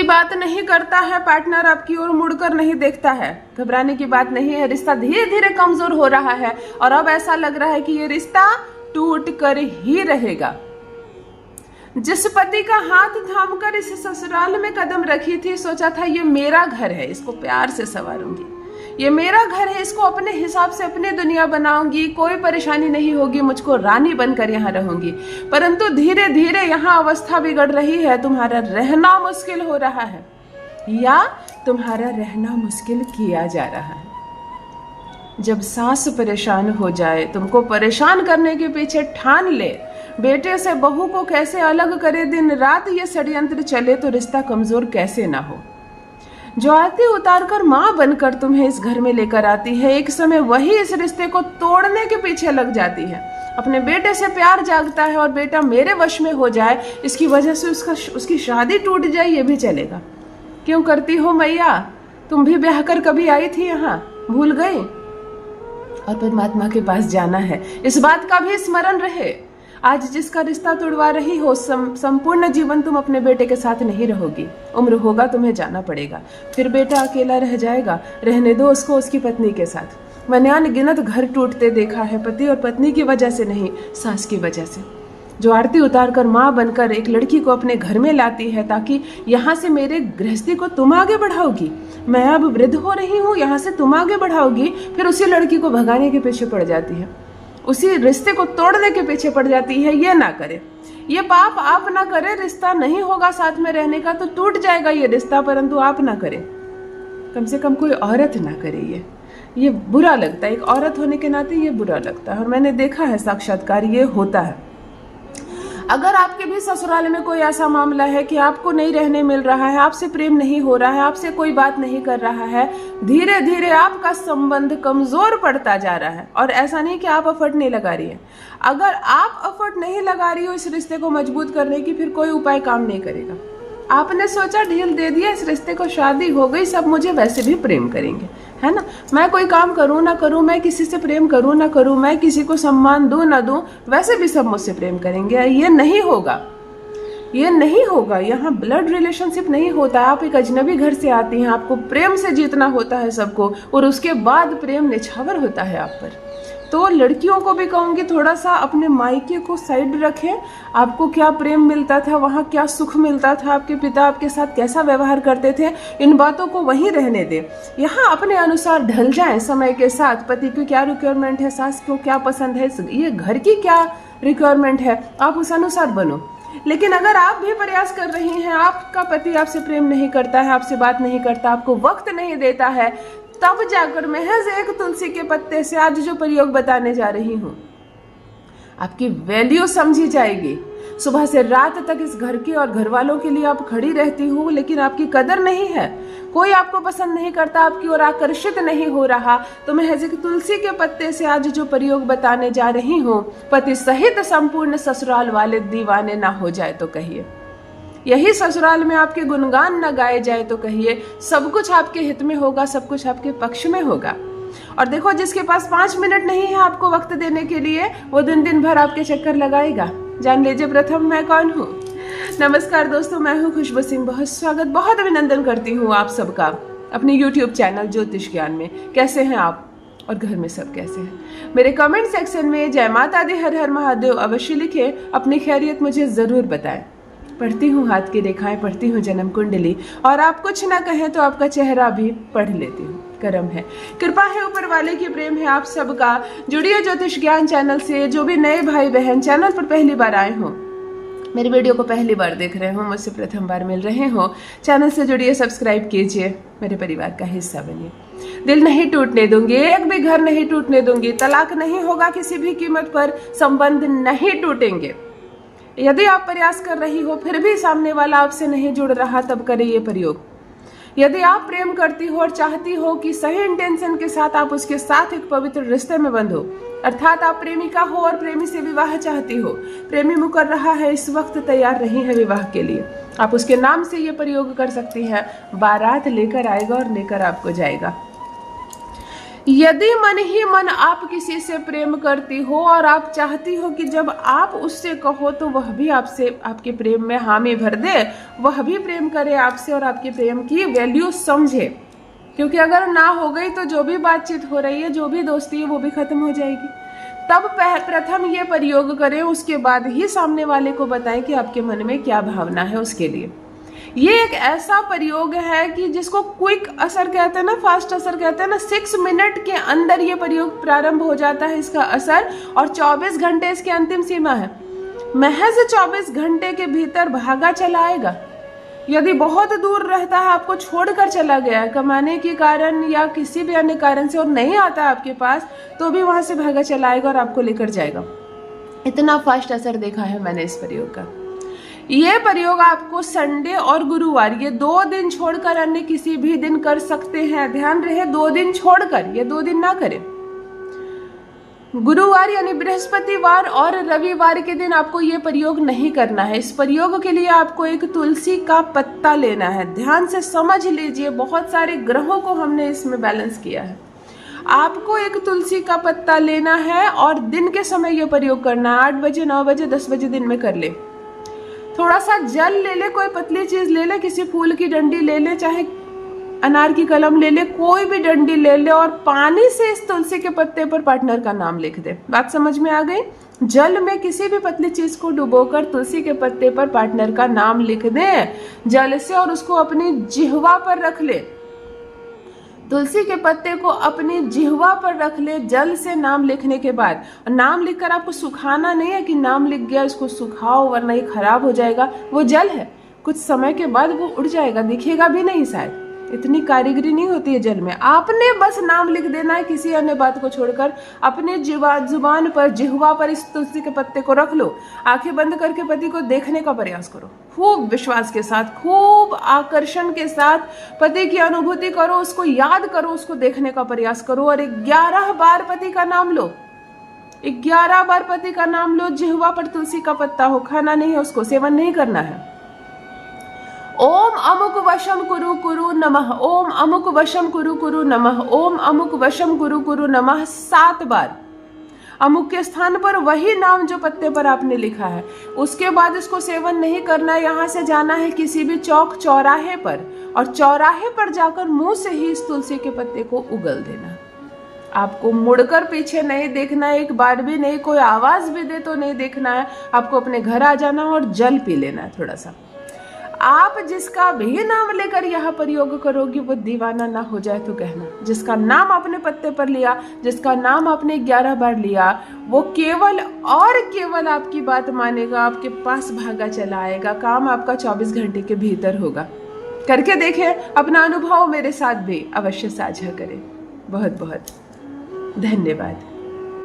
बात नहीं करता है, पार्टनर आपकी ओर मुड़कर नहीं देखता है, घबराने की बात नहीं है। रिश्ता धीरे धीरे कमजोर हो रहा है और अब ऐसा लग रहा है कि ये रिश्ता टूट कर ही रहेगा। जिस पति का हाथ थामकर इस ससुराल में कदम रखी थी, सोचा था ये मेरा घर है, इसको प्यार से संवारूंगी, ये मेरा घर है, इसको अपने हिसाब से अपनी दुनिया बनाऊंगी, कोई परेशानी नहीं होगी, मुझको रानी बनकर यहाँ रहूंगी। परंतु धीरे धीरे यहाँ अवस्था बिगड़ रही है, तुम्हारा रहना मुश्किल हो रहा है या तुम्हारा रहना मुश्किल किया जा रहा है। जब सास परेशान हो जाए, तुमको परेशान करने के पीछे ठान ले, बेटे से बहू को कैसे अलग करे, दिन रात ये षड्यंत्र चले, तो रिश्ता कमजोर कैसे ना हो। जो आरती उतार कर माँ बनकर तुम्हें इस घर में लेकर आती है, एक समय वही इस रिश्ते को तोड़ने के पीछे लग जाती है। अपने बेटे से प्यार जागता है और बेटा मेरे वश में हो जाए, इसकी वजह से उसकी शादी टूट जाए, ये भी चलेगा। क्यों करती हो मैया? तुम भी ब्याह कर कभी आई थी यहाँ, भूल गई? और परमात्मा के पास जाना है, इस बात का भी स्मरण रहे। आज जिसका रिश्ता तोड़वा रही हो, संपूर्ण जीवन तुम अपने बेटे के साथ नहीं रहोगी। उम्र होगा तुम्हें जाना पड़ेगा, फिर बेटा अकेला रह जाएगा। रहने दो उसको उसकी पत्नी के साथ। मैंने अनगिनत घर टूटते देखा है, पति और पत्नी की वजह से नहीं, सास की वजह से। जो आरती उतार कर माँ बनकर एक लड़की को अपने घर में लाती है ताकि यहाँ से मेरे गृहस्थी को तुम आगे बढ़ाओगी, मैं अब वृद्ध हो रही हूँ, यहाँ से तुम आगे बढ़ाओगी, फिर उसी लड़की को भगाने के पीछे पड़ जाती है, उसी रिश्ते को तोड़ने के पीछे पड़ जाती है। ये ना करे, ये पाप आप ना करें। रिश्ता नहीं होगा साथ में रहने का तो टूट जाएगा ये रिश्ता, परंतु आप ना करें, कम से कम कोई औरत ना करे। ये बुरा लगता है, एक औरत होने के नाते ये बुरा लगता है, और मैंने देखा है साक्षात्कार ये होता है। अगर आपके भी ससुराल में कोई ऐसा मामला है कि आपको नहीं रहने मिल रहा है, आपसे प्रेम नहीं हो रहा है, आपसे कोई बात नहीं कर रहा है, धीरे धीरे आपका संबंध कमजोर पड़ता जा रहा है, और ऐसा नहीं कि आप एफर्ट नहीं लगा रही है। अगर आप एफर्ट नहीं लगा रही हो इस रिश्ते को मजबूत करने की, फिर कोई उपाय काम नहीं करेगा। आपने सोचा ढील दे दिया इस रिश्ते को, शादी हो गई, सब मुझे वैसे भी प्रेम करेंगे, है ना, मैं कोई काम करूं ना करूं, मैं किसी से प्रेम करूं ना करूं, मैं किसी को सम्मान दूं ना दूं, वैसे भी सब मुझसे प्रेम करेंगे। ये नहीं होगा, ये नहीं होगा। यहाँ ब्लड रिलेशनशिप नहीं होता। आप एक अजनबी घर से आती हैं, आपको प्रेम से जीतना होता है सबको, और उसके बाद प्रेम निछावर होता है आप पर। तो लड़कियों को भी कहूँगी, थोड़ा सा अपने मायके को साइड रखें। आपको क्या प्रेम मिलता था, वहाँ क्या सुख मिलता था, आपके पिता आपके साथ कैसा व्यवहार करते थे, इन बातों को वहीं रहने दें। यहाँ अपने अनुसार ढल जाएं समय के साथ। पति की क्या रिक्वायरमेंट है, सास को क्या पसंद है, ये घर की क्या रिक्वायरमेंट है, आप उस अनुसार बनो। लेकिन अगर आप भी प्रयास कर रही हैं, आपका पति आपसे प्रेम नहीं करता है, आपसे बात नहीं करता, आपको वक्त नहीं देता है, तब जाकर महज एक तुलसी के पत्ते से आज जो प्रयोग बताने जा रही हूं, आपकी वैल्यू समझी जाएगी। सुबह से रात तक इस घर के और घर वालों के लिए आप खड़ी रहती हो, लेकिन आपकी कदर नहीं है, कोई आपको पसंद नहीं करता, आपकी ओर आकर्षित नहीं हो रहा, तो महज एक तुलसी के पत्ते से आज जो प्रयोग बताने जा रही हूं, पति सहित संपूर्ण ससुराल वाले दीवाने ना हो जाए तो कहिए, यही ससुराल में आपके गुणगान न गाए जाए तो कहिए, सब कुछ आपके हित में होगा, सब कुछ आपके पक्ष में होगा। और देखो, जिसके पास 5 मिनट नहीं है आपको वक्त देने के लिए, वो दिन भर आपके चक्कर लगाएगा। जान लीजिए प्रथम मैं कौन हूँ। नमस्कार दोस्तों, मैं हूँ खुशबू सिंह। बहुत स्वागत, बहुत अभिनंदन करती हूँ आप सबका अपने YouTube चैनल ज्योतिष ज्ञान में। कैसे हैं आप और घर में सब कैसे हैं? मेरे कमेंट सेक्शन में जय माता दी, हर हर महादेव अवश्य लिखें, अपनी खैरियत मुझे जरूर बताएं। पढ़ती हूँ हाथ की रेखाएं, पढ़ती हूँ जन्म कुंडली, और आप कुछ ना कहें तो आपका चेहरा भी पढ़ लेती हूँ। करम है, कृपा है ऊपर वाले की, प्रेम है आप सबका। जुड़िए ज्योतिष ज्ञान चैनल से। जो भी नए भाई बहन चैनल पर पहली बार आए हो, मेरे वीडियो को पहली बार देख रहे हो, मुझसे प्रथम बार मिल रहे हो, चैनल से जुड़िए, सब्सक्राइब कीजिए, मेरे परिवार का हिस्सा बनिए। दिल नहीं टूटने दूंगी, एक भी घर नहीं टूटने दूंगी, तलाक नहीं होगा किसी भी कीमत पर, संबंध नहीं टूटेंगे। यदि आप प्रयास कर रही हो फिर भी सामने वाला आपसे नहीं जुड़ रहा, तब करें ये प्रयोग। यदि आप प्रेम करती हो और चाहती हो कि सही इंटेंशन के साथ आप उसके साथ एक पवित्र रिश्ते में बंधो, अर्थात आप प्रेमिका हो और प्रेमी से विवाह चाहती हो, प्रेमी मुकर रहा है, इस वक्त तैयार नहीं है विवाह के लिए, आप उसके नाम से ये प्रयोग कर सकती हैं। बारात लेकर आएगा और लेकर आपको जाएगा। यदि मन ही मन आप किसी से प्रेम करती हो और आप चाहती हो कि जब आप उससे कहो तो वह भी आपसे आपके प्रेम में हामी भर दे, वह भी प्रेम करे आपसे और आपके प्रेम की वैल्यू समझे, क्योंकि अगर ना हो गई तो जो भी बातचीत हो रही है, जो भी दोस्ती है, वो भी खत्म हो जाएगी। तब प्रथम ये प्रयोग करें, उसके बाद ही सामने वाले को बताएं कि आपके मन में क्या भावना है उसके लिए। ये एक ऐसा प्रयोग है कि जिसको क्विक असर कहते हैं ना, फास्ट असर कहते हैं ना। 6 मिनट के अंदर ये प्रयोग प्रारंभ हो जाता है इसका असर, और 24 घंटे इसकी अंतिम सीमा है। महज 24 घंटे के भीतर भागा चला आएगा। यदि बहुत दूर रहता है, आपको छोड़कर चला गया है कमाने के कारण या किसी भी अन्य कारण से और नहीं आता आपके पास, तो भी वहां से भागा चला आएगा और आपको लेकर जाएगा। इतना फास्ट असर देखा है मैंने इस प्रयोग का। ये प्रयोग आपको संडे और गुरुवार, ये 2 दिन छोड़कर अन्य किसी भी दिन कर सकते हैं। ध्यान रहे, 2 दिन छोड़कर, ये 2 दिन ना करें। गुरुवार यानी बृहस्पतिवार और रविवार के दिन आपको ये प्रयोग नहीं करना है। इस प्रयोग के लिए आपको एक तुलसी का पत्ता लेना है। ध्यान से समझ लीजिए, बहुत सारे ग्रहों को हमने इसमें बैलेंस किया है। आपको एक तुलसी का पत्ता लेना है और दिन के समय ये प्रयोग करना है। 8 बजे, 9 बजे, 10 बजे दिन में कर ले। थोड़ा सा जल ले ले, कोई पतली चीज ले ले, किसी फूल की डंडी ले ले, चाहे अनार की कलम ले ले, कोई भी डंडी ले ले, और पानी से इस तुलसी के पत्ते पर पार्टनर का नाम लिख दे। बात समझ में आ गई? जल में किसी भी पतली चीज को डुबोकर तुलसी के पत्ते पर पार्टनर का नाम लिख दे जल से, और उसको अपनी जिह्वा पर रख ले। तुलसी के पत्ते को अपनी जिह्वा पर रख ले जल से नाम लिखने के बाद। नाम लिखकर आपको सुखाना नहीं है कि नाम लिख गया इसको सुखाओ वरना ये खराब हो जाएगा। वो जल है, कुछ समय के बाद वो उड़ जाएगा, दिखेगा भी नहीं शायद। इतनी कारीगरी नहीं होती है जल में। आपने बस नाम लिख देना है, किसी अन्य बात को छोड़कर। अपने जुबान पर, जिह्वा पर इस तुलसी के पत्ते को रख लो। आंखें बंद करके पति को देखने का प्रयास करो, खूब विश्वास के साथ, खूब आकर्षण के साथ पति की अनुभूति करो, उसको याद करो, उसको देखने का प्रयास करो, और 11 बार पति का नाम लो। 11 बार पति का नाम लो। जिह्वा पर तुलसी का पत्ता हो, खाना नहीं है, उसको सेवन नहीं करना है। ओम अमुक वशम कुरु कुरु नमः, ओम अमुक वशम कुरु कुरु नमः, ओम अमुक वशम कुरु कुरु नमः 7 बार। अमुक के स्थान पर वही नाम जो पत्ते पर आपने लिखा है। उसके बाद इसको सेवन नहीं करना है। यहाँ से जाना है किसी भी चौक चौराहे पर, और चौराहे पर जाकर मुंह से ही इस तुलसी के पत्ते को उगल देना। आपको मुड़कर पीछे नहीं देखना है, एक बार भी नहीं। कोई आवाज भी दे तो नहीं देखना है। आपको अपने घर आ जाना और जल पी लेना है थोड़ा सा। आप जिसका भी नाम लेकर यह प्रयोग करोगी वो दीवाना ना हो जाए तो कहना। जिसका नाम आपने पत्ते पर लिया, जिसका नाम आपने 11 बार लिया, वो केवल और केवल आपकी बात मानेगा, आपके पास भागा चला आएगा। काम आपका 24 घंटे के भीतर होगा। करके देखें, अपना अनुभव मेरे साथ भी अवश्य साझा करें। बहुत बहुत धन्यवाद।